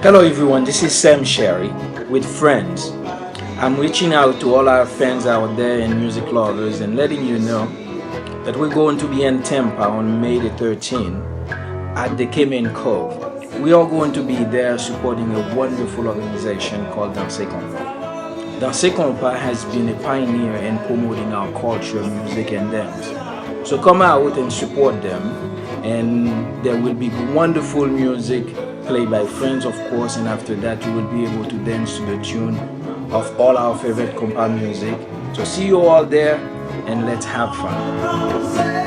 Hello everyone, this is Sam Sherry with Friendz. I'm reaching out to all our fans out there and music lovers and letting you know that we're going to be in Tampa on May the 13th at the Cayman Cove. We are going to be there supporting a wonderful organization called Danse. Danse has been a pioneer in promoting our culture, music and dance. So come out and support them, and there will be wonderful music played by Friendz, of course, and after that you will be able to dance to the tune of all our favorite Konpa music. So see you all there and let's have fun.